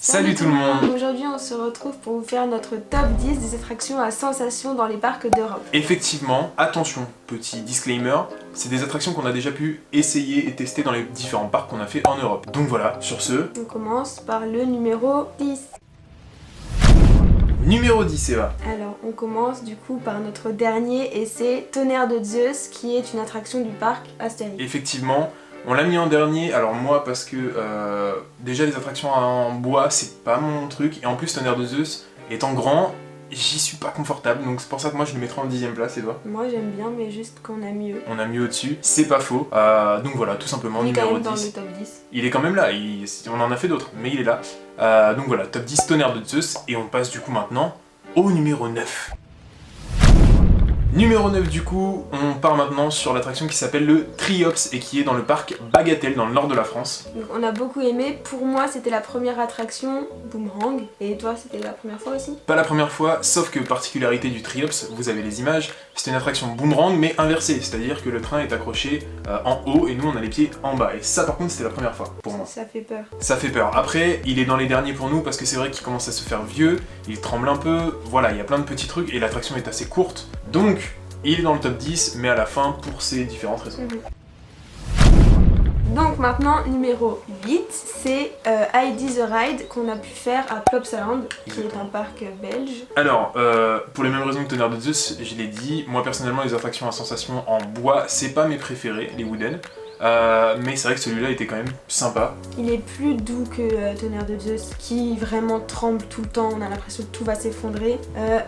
Salut tout le monde. Aujourd'hui on se retrouve pour vous faire notre top 10 des attractions à sensations dans les parcs d'Europe. Effectivement, attention, petit disclaimer, c'est des attractions qu'on a déjà pu essayer et tester dans les différents parcs qu'on a fait en Europe. Donc voilà, sur ce... On commence par le numéro 10. Numéro 10, Eva. Alors on commence du coup par notre dernier et c'est Tonnerre de Zeus qui est une attraction du parc Astérix. Effectivement, on l'a mis en dernier, alors moi parce que déjà les attractions en bois c'est pas mon truc, et en plus Tonnerre de Zeus étant grand, j'y suis pas confortable, donc c'est pour ça que moi je le mettrai en 10ème place, Edouard. Moi j'aime bien mais juste qu'on a mieux. On a mis au-dessus, c'est pas faux, donc voilà, tout simplement Il est numéro quand même 10. dans le top 10. Il est quand même là, on en a fait d'autres, mais il est là. Donc voilà, top 10 Tonnerre de Zeus, et on passe du coup maintenant au numéro 9. Numéro 9 du coup, on part maintenant sur l'attraction qui s'appelle le Triops et qui est dans le parc Bagatelle dans le nord de la France. Donc on a beaucoup aimé, pour moi c'était la première attraction Boomerang, et toi c'était la première fois aussi? Pas la première fois, sauf que particularité du Triops, vous avez les images, c'est une attraction boomerang mais inversée, c'est-à-dire que le train est accroché en haut et nous on a les pieds en bas. Et ça par contre c'était la première fois pour moi. Ça fait peur. Ça fait peur. Après, il est dans les derniers pour nous parce que c'est vrai qu'il commence à se faire vieux, il tremble un peu, voilà, il y a plein de petits trucs et l'attraction est assez courte. Donc, il est dans le top 10, mais à la fin pour ces différentes raisons. Donc maintenant, numéro 8, c'est Heidi the Ride qu'on a pu faire à Plopsaland, qui est un parc belge. Alors, pour les mêmes raisons que Tonnerre de Zeus, je l'ai dit, moi personnellement les attractions à sensations en bois, c'est pas mes préférés, les wooden. Mais c'est vrai que celui-là était quand même sympa. Il est plus doux que Tonnerre de Zeus, qui vraiment tremble tout le temps, on a l'impression que tout va s'effondrer.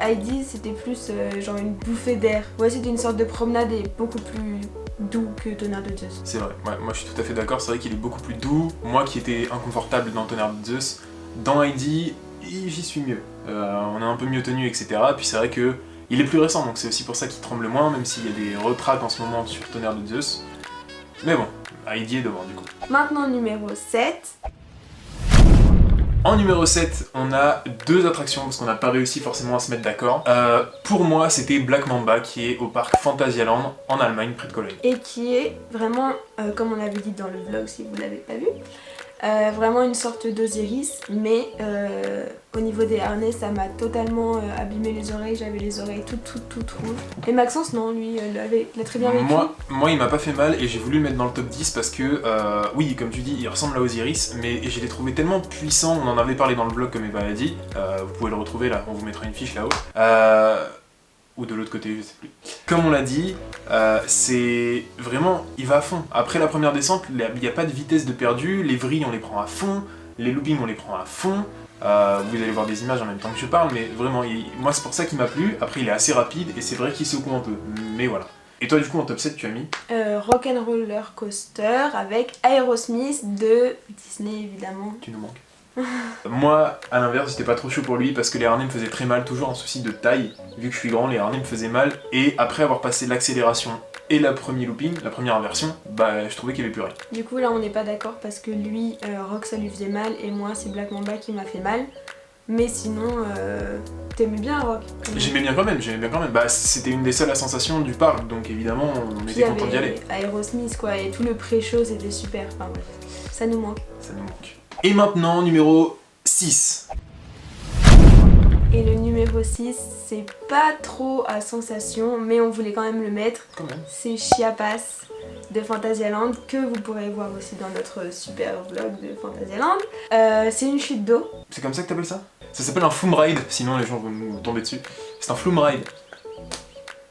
Heidi, c'était plus genre une bouffée d'air. Ouais, c'était une sorte de promenade et beaucoup plus doux que Tonnerre de Zeus. C'est vrai, ouais, moi je suis tout à fait d'accord, c'est vrai qu'il est beaucoup plus doux. Moi qui étais inconfortable dans Tonnerre de Zeus, dans Heidi, j'y suis mieux. On est un peu mieux tenu, etc. Puis c'est vrai que il est plus récent, donc c'est aussi pour ça qu'il tremble moins, même s'il y a des retracts en ce moment sur Tonnerre de Zeus. Mais bon, Heidi est devant du coup. Maintenant numéro 7. En numéro 7, on a deux attractions parce qu'on n'a pas réussi forcément à se mettre d'accord. Pour moi, c'était Black Mamba qui est au parc Phantasialand en Allemagne, près de Cologne. Et qui est vraiment, comme on l'avait dit dans le vlog si vous l'avez pas vu, vraiment une sorte d'Osiris, mais au niveau des harnais ça m'a totalement abîmé les oreilles, j'avais les oreilles toutes rouges. Et Maxence non, lui l'a très bien vécu. Moi il m'a pas fait mal et j'ai voulu le mettre dans le top 10 parce que oui comme tu dis il ressemble à Osiris mais je l'ai trouvé tellement puissant, on en avait parlé dans le vlog comme Eva a dit, vous pouvez le retrouver là, on vous mettra une fiche là-haut. Ou de l'autre côté, je sais plus. Comme on l'a dit, c'est vraiment, il va à fond. Après la première descente, il n'y a pas de vitesse de perdu, les vrilles on les prend à fond, les loopings on les prend à fond. Vous allez voir des images en même temps que je parle, mais vraiment, moi c'est pour ça qu'il m'a plu. Après il est assez rapide et c'est vrai qu'il secoue un peu, mais voilà. Et toi du coup en top 7 tu as mis Rock'n'Roller Coaster avec Aerosmith de Disney évidemment. Tu nous manques. Moi, à l'inverse, j'étais pas trop chaud pour lui parce que les harnais me faisaient très mal, toujours un souci de taille. Vu que je suis grand, les harnais me faisaient mal. Et après avoir passé l'accélération et la première looping, la première inversion, bah je trouvais qu'il y avait plus rien. Du coup là on n'est pas d'accord parce que lui, Rock ça lui faisait mal et moi c'est Black Mamba qui m'a fait mal. Mais sinon, t'aimais bien Rock? J'aimais bien quand même. Bah c'était une des seules sensations du parc, donc évidemment on était content d'y aller. Aerosmith quoi, et tout le pré-show c'était super, enfin bref, ça nous manque. Ça nous manque. Et maintenant, numéro 6. Et le numéro 6, c'est pas trop à sensation, mais on voulait quand même le mettre. C'est Chiapas de Phantasialand, que vous pourrez voir aussi dans notre super vlog de Phantasialand. C'est une chute d'eau. C'est comme ça que t'appelles ça? Ça s'appelle un flume ride, sinon les gens vont nous tomber dessus. C'est un flume ride.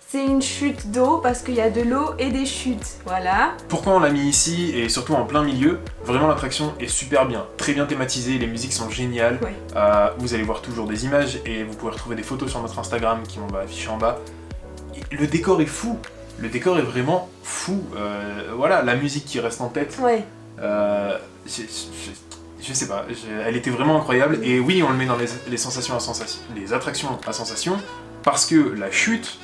C'est une chute d'eau parce qu'il y a de l'eau et des chutes, voilà. Pourquoi on l'a mis ici et surtout en plein milieu? Vraiment l'attraction est super bien, très bien thématisée, les musiques sont géniales. Ouais. Vous allez voir toujours des images et vous pouvez retrouver des photos sur notre Instagram qui vont afficher en bas. Et le décor est fou, le décor est vraiment fou. Voilà, la musique qui reste en tête. Ouais. Je sais pas, elle était vraiment incroyable. Et oui, on le met dans les sensations à sensation, les attractions à sensation, parce que la chute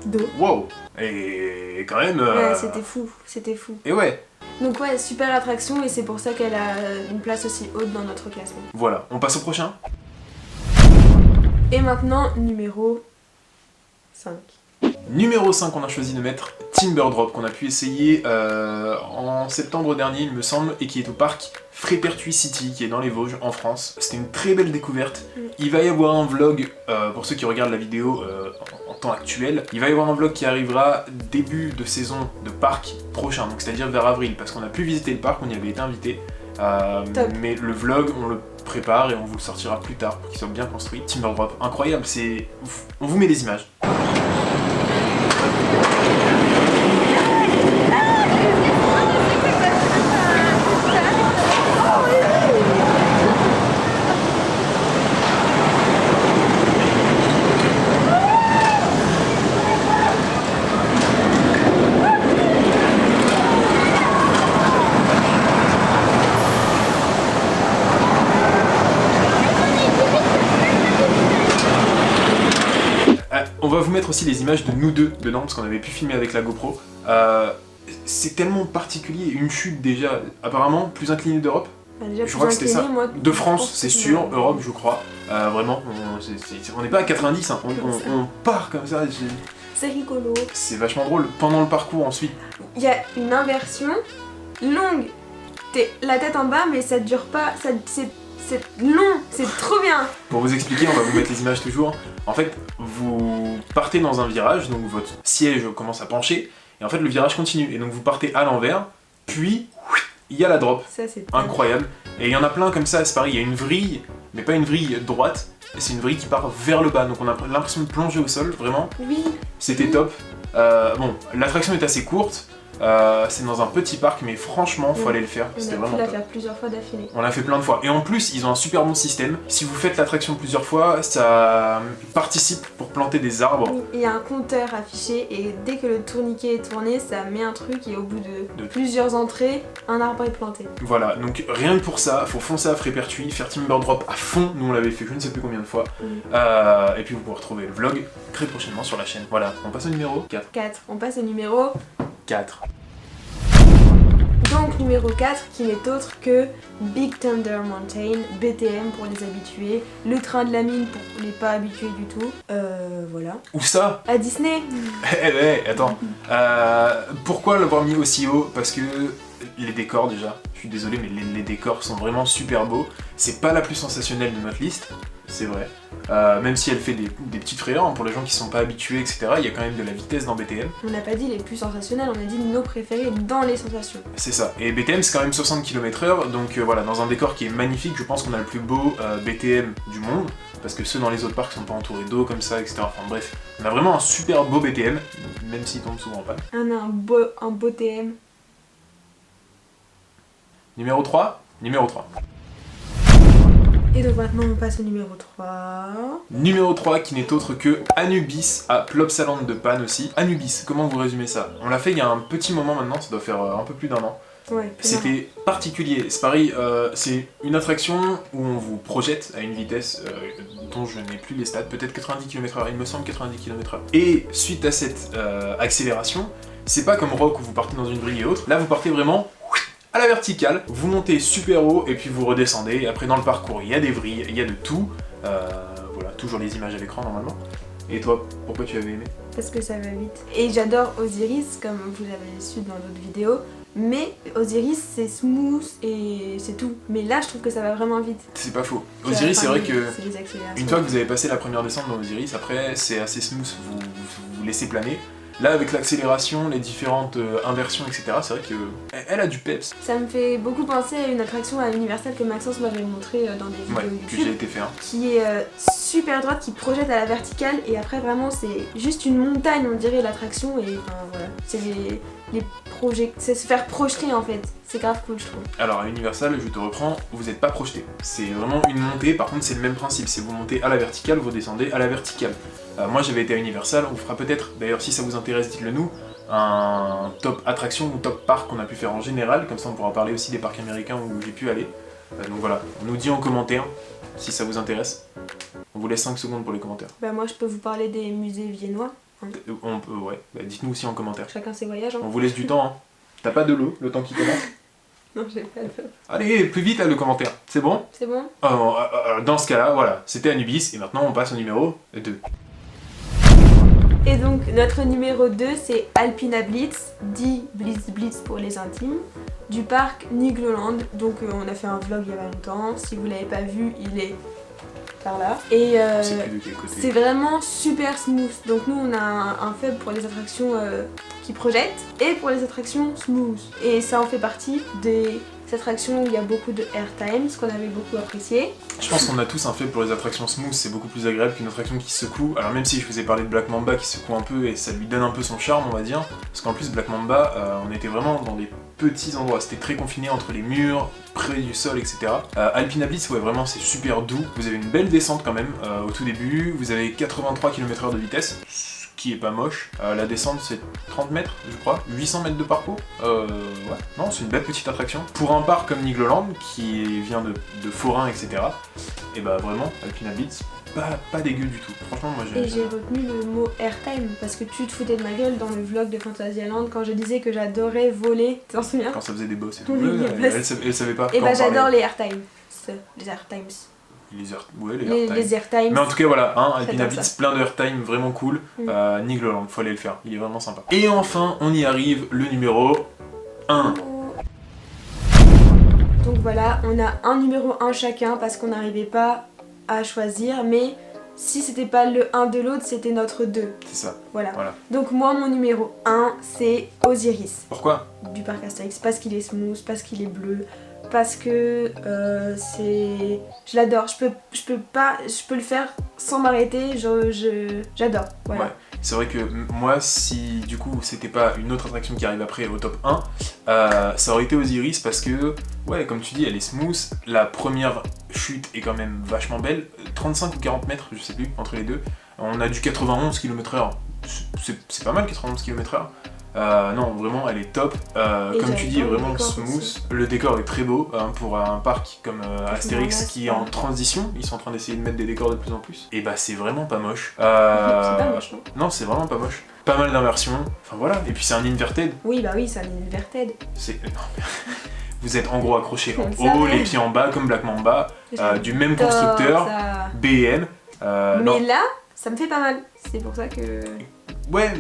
d'eau. Wow! Et quand même... Ouais, c'était fou, c'était fou. Et ouais! Donc ouais, super attraction et c'est pour ça qu'elle a une place aussi haute dans notre classement. Voilà, on passe au prochain. Et maintenant, numéro 5. Numéro 5, on a choisi de mettre Timber Drop qu'on a pu essayer en septembre dernier il me semble et qui est au parc Frépertuis City qui est dans les Vosges en France. C'était une très belle découverte. Il va y avoir un vlog, pour ceux qui regardent la vidéo en temps actuel, il va y avoir un vlog qui arrivera début de saison de parc prochain, donc c'est-à-dire vers avril, parce qu'on a pu visiter le parc, on y avait été invité. Mais le vlog, on le prépare et on vous le sortira plus tard pour qu'il soit bien construit. Timber Drop, incroyable, c'est... On vous met les images. On va vous mettre aussi les images de nous deux dedans, parce qu'on avait pu filmer avec la GoPro. C'est tellement particulier, une chute déjà, apparemment, plus inclinée d'Europe. Déjà, je crois que c'était ça. Moi, de France, c'est sûr, Europe, je crois. Vraiment, on n'est pas à 90, hein. On part comme ça. C'est rigolo. C'est vachement drôle. Pendant le parcours, ensuite. Il y a une inversion longue. T'es la tête en bas, mais ça dure pas. C'est long, c'est trop bien. Pour vous expliquer, on va vous mettre les images toujours. En fait, vous partez dans un virage, donc votre siège commence à pencher, et en fait le virage continue, et donc vous partez à l'envers, puis il y a la drop. Ça, c'est incroyable. Et il y en a plein comme ça, c'est pareil, il y a une vrille, mais pas une vrille droite, c'est une vrille qui part vers le bas, donc on a l'impression de plonger au sol, vraiment. Oui. C'était top. Bon, l'attraction est assez courte. C'est dans un petit parc, mais franchement, faut aller le faire. C'était vraiment top. On a pu la faire plusieurs fois d'affilée. On l'a fait plein de fois. Et en plus, ils ont un super bon système. Si vous faites l'attraction plusieurs fois, ça participe pour planter des arbres. Oui, il y a un compteur affiché et dès que le tourniquet est tourné, ça met un truc et au bout de plusieurs entrées, un arbre est planté. Voilà, donc rien que pour ça, faut foncer à Frépertuis, faire Timber Drop à fond. Nous, on l'avait fait je ne sais plus combien de fois. Et puis, vous pourrez retrouver le vlog très prochainement sur la chaîne. Voilà, on passe au numéro 4. 4. On passe au numéro 4. Donc numéro 4 qui n'est autre que Big Thunder Mountain, BTM pour les habitués, le train de la mine pour les pas habitués du tout. Voilà. Où ça? À Disney. Attends. Pourquoi l'avoir mis aussi haut? Parce que les décors déjà, je suis désolé mais les décors sont vraiment super beaux. C'est pas la plus sensationnelle de notre liste, c'est vrai. Même si elle fait des petites frayeurs hein, pour les gens qui sont pas habitués, etc. Il y a quand même de la vitesse dans BTM. On n'a pas dit les plus sensationnels, on a dit nos préférés dans les sensations. C'est ça. Et BTM c'est quand même 60 km/h, donc voilà, dans un décor qui est magnifique, je pense qu'on a le plus beau BTM du monde, parce que ceux dans les autres parcs sont pas entourés d'eau comme ça, etc. Enfin bref, on a vraiment un super beau BTM, même s'il tombe souvent en panne. On a un beau TM. Numéro 3. Numéro 3. Et donc maintenant on passe au numéro 3. Numéro 3 qui n'est autre que Anubis à Plopsaland de Panne aussi. Anubis, comment vous résumez ça? On l'a fait il y a un petit moment maintenant, ça doit faire un peu plus d'un an. Ouais, c'était particulier, c'est pareil, c'est une attraction où on vous projette à une vitesse dont je n'ai plus les stats, peut-être 90 km/h, il me semble 90 km/h. Et suite à cette accélération, c'est pas comme Rock où vous partez dans une vrille et autres, là vous partez vraiment à la verticale, vous montez super haut et puis vous redescendez, et après dans le parcours il y a des vrilles, il y a de tout, voilà, toujours les images à l'écran normalement. Et toi, pourquoi tu avais aimé? Parce que ça va vite. Et j'adore Osiris, comme vous l'avez su dans d'autres vidéos, mais Osiris c'est smooth et c'est tout. Mais là je trouve que ça va vraiment vite. C'est pas faux. Osiris c'est vrai que une fois que vous avez passé la première descente dans Osiris, après c'est assez smooth, vous laissez planer. Là, avec l'accélération, les différentes inversions, etc., c'est vrai qu'elle a du peps. Ça me fait beaucoup penser à une attraction à Universal que Maxence m'avait montré dans des vidéos YouTube. Que j'ai été faire. Qui est super droite, qui projette à la verticale, et après vraiment c'est juste une montagne, on dirait l'attraction, et enfin voilà. C'est c'est se faire projeter en fait. C'est grave cool, je trouve. Alors à Universal, je te reprends, vous n'êtes pas projeté. C'est vraiment une montée, par contre c'est le même principe. C'est vous montez à la verticale, vous descendez à la verticale. Moi j'avais été à Universal, on fera peut-être, d'ailleurs si ça vous intéresse, dites-le nous, un top attraction ou top parc qu'on a pu faire en général, comme ça on pourra parler aussi des parcs américains où j'ai pu aller. Donc voilà, on nous dit en commentaire si ça vous intéresse. On vous laisse 5 secondes pour les commentaires. Bah moi je peux vous parler des musées viennois. Hein. On peut, ouais, bah, dites-nous aussi en commentaire. Chacun ses voyages. Hein. On vous laisse du temps, hein. T'as pas de l'eau, le temps qui commence? Non, j'ai pas d'eau. Allez, plus vite là le commentaire, c'est bon? C'est bon? Dans ce cas-là, voilà, c'était Anubis, et maintenant on passe au numéro 2. Et donc notre numéro 2 c'est Alpina Blitz, dit Blitz Blitz pour les intimes, du parc Nigloland. Donc on a fait un vlog il y a pas longtemps, si vous l'avez pas vu il est par là. Et c'est vraiment super smooth. Donc nous on a un faible pour les attractions qui projettent et pour les attractions smooth. Et ça en fait partie des attractions où il y a beaucoup de airtime, ce qu'on avait beaucoup apprécié. Je pense qu'on a tous un faible pour les attractions smooth, c'est beaucoup plus agréable qu'une attraction qui secoue. Alors même si je vous ai parlé de Black Mamba qui secoue un peu et ça lui donne un peu son charme on va dire, parce qu'en plus Black Mamba on était vraiment dans des petits endroits, c'était très confiné entre les murs, près du sol, etc. Alpina Blitz, ouais vraiment c'est super doux, vous avez une belle descente quand même au tout début, vous avez 83 km/h de vitesse, qui est pas moche. La descente c'est 30 mètres je crois, 800 mètres de parcours. Ouais, non c'est une belle petite attraction. Pour un parc comme Nigloland qui vient de forains etc. Et bah vraiment Alpina Blitz pas dégueu du tout. Franchement moi j'ai... Et j'ai retenu le mot airtime parce que tu te foutais de ma gueule dans le vlog de Fantasyland quand je disais que j'adorais voler, tu t'en souviens? Quand ça faisait des bosses et tout. Oui, Elle savait pas. Et bah j'adore les airtimes. Les airtimes. Les airtimes. Mais en tout cas voilà, hein, Alpina Blitz, plein de airtime, vraiment cool. Nigloland, faut aller le faire, il est vraiment sympa. Et enfin, on y arrive, le numéro 1. Donc voilà, on a un numéro 1 chacun parce qu'on n'arrivait pas à choisir, mais si c'était pas le 1 de l'autre, c'était notre 2. C'est ça. Voilà. Donc moi, mon numéro 1, c'est Osiris. Pourquoi? Du parc Astérix, parce qu'il est smooth, parce qu'il est bleu, parce que c'est... Je l'adore, je peux le faire sans m'arrêter, j'adore, voilà. Ouais. C'est vrai que moi, si du coup c'était pas une autre attraction qui arrive après au top 1, ça aurait été Osiris parce que, ouais, comme tu dis, elle est smooth, la première chute est quand même vachement belle, 35 ou 40 mètres, je sais plus, entre les deux. On a du 91 km/h, c'est pas mal 91 km/h. Non, vraiment, elle est top. Comme tu dis, vraiment smooth. Aussi. Le décor est très beau pour un parc comme Astérix qui est en transition. Ils sont en train d'essayer de mettre des décors de plus en plus. Et bah, c'est vraiment pas moche. C'est pas moche, non? Non, c'est vraiment pas moche. Pas mal d'inversions. Enfin voilà. Et puis c'est un inverted. Oui, bah oui, c'est un inverted. Vous êtes en gros accrochés en haut, les pieds en bas, comme Black Mamba, du même constructeur, BM. Mais là, ça me fait pas mal. C'est pour ça que. Ouais.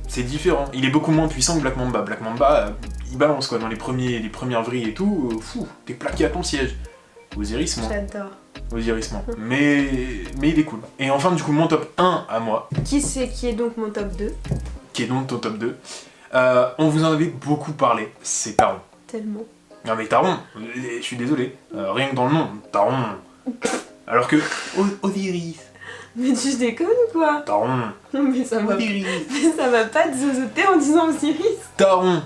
C'est différent. Il est beaucoup moins puissant que Black Mamba. Black Mamba, il balance quoi, dans les premières vrilles et tout, t'es plaqué à ton siège. Osiris, moi. J'adore. Osiris, moi. Mais il est cool. Et enfin, du coup, mon top 1 à moi. Qui est donc mon top 2? Qui est donc ton top 2. On vous en avait beaucoup parlé, c'est Taron. Tellement. Non mais Taron, je suis désolé. Rien que dans le nom, Taron. Alors que Osiris. Mais tu déconnes ou quoi? Taron. Mais ça va pas te zozoter en disant Osiris. Taron.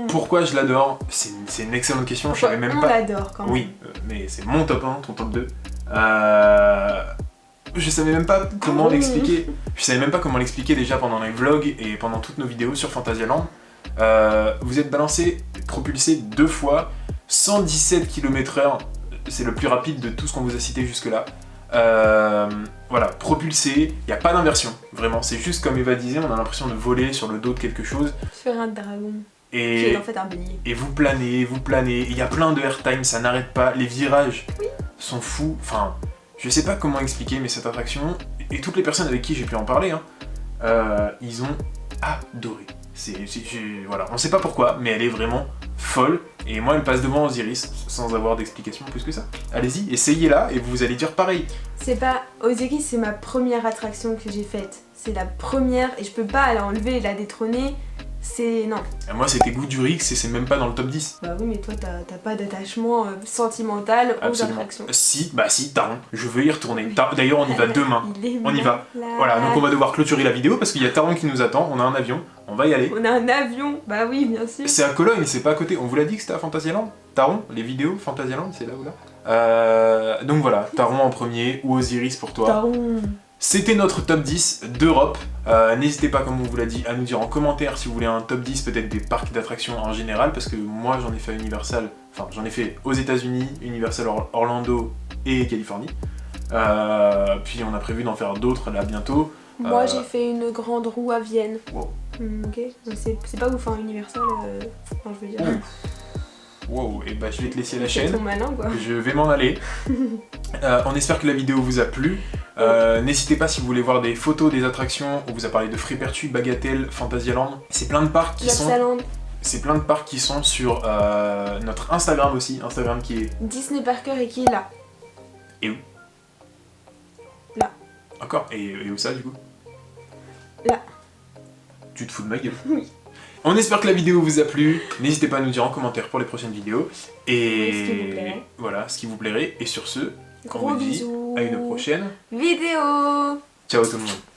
Pourquoi je l'adore? C'est une excellente question, je savais même pas. On l'adore quand même. Oui, mais c'est mon top 1, ton top 2. Je savais même pas comment l'expliquer. Je savais même pas comment l'expliquer déjà pendant les vlogs et pendant toutes nos vidéos sur Fantasyland. Vous êtes propulsé 2 fois, 117 km/h, c'est le plus rapide de tout ce qu'on vous a cité jusque-là. Voilà, propulsé, il n'y a pas d'inversion, vraiment, c'est juste comme Eva disait, on a l'impression de voler sur le dos de quelque chose. Sur un dragon. Qui est en fait un bélier. Et vous planez, il y a plein de airtime, ça n'arrête pas, les virages sont fous, enfin, je sais pas comment expliquer, mais cette attraction, et toutes les personnes avec qui j'ai pu en parler, ils ont adoré. Voilà, on sait pas pourquoi, mais elle est vraiment folle, et moi elle passe devant Osiris sans avoir d'explication plus que ça. Allez-y, essayez-la et vous allez dire pareil. C'est pas Osiris, c'est ma première attraction que j'ai faite. C'est la première et je peux pas la enlever et la détrôner. C'est... non. Moi c'était Goudurix et c'est même pas dans le top 10. Bah oui, mais toi t'as pas d'attachement sentimental aux attractions. Si, Taron, je veux y retourner. D'ailleurs on y va demain. On y va. Voilà, donc on va devoir clôturer la vidéo parce qu'il y a Taron qui nous attend, on a un avion, on va y aller. On a un avion, bah oui, bien sûr. C'est à Cologne, c'est pas à côté. On vous l'a dit que c'était à Fantasyland? Taron, les vidéos Fantasyland, c'est là ou là. Donc voilà, Taron en premier ou Osiris pour toi. Taron. C'était notre top 10 d'Europe. N'hésitez pas, comme on vous l'a dit, à nous dire en commentaire si vous voulez un top 10 peut-être des parcs d'attractions en général, parce que moi j'en ai fait à Universal, enfin j'en ai fait aux États-Unis, Universal Orlando et Californie. Puis on a prévu d'en faire d'autres là bientôt. Moi j'ai fait une grande roue à Vienne. Wow. Ok, c'est pas ouf, hein, Universal, enfin je veux dire. Wow, et bah je vais te laisser la chaîne. Trop malin, quoi. Je vais m'en aller. On espère que la vidéo vous a plu. N'hésitez pas si vous voulez voir des photos des attractions. On vous a parlé de Fripertu, Bagatelle, Fantasyland. C'est plein de parcs qui sont... C'est plein de parcs qui sont sur notre Instagram aussi. Instagram qui est... Disney Parker et qui est là. Et où? Là. Encore? Et où ça du coup? Là. Tu te fous de ma gueule? Oui. On espère que la vidéo vous a plu. N'hésitez pas à nous dire en commentaire pour les prochaines vidéos. Et ce qui vous plairait. Voilà, ce qui vous plairait. Et sur ce, Gros on vous dit bisous. à une prochaine vidéo. Ciao tout le monde.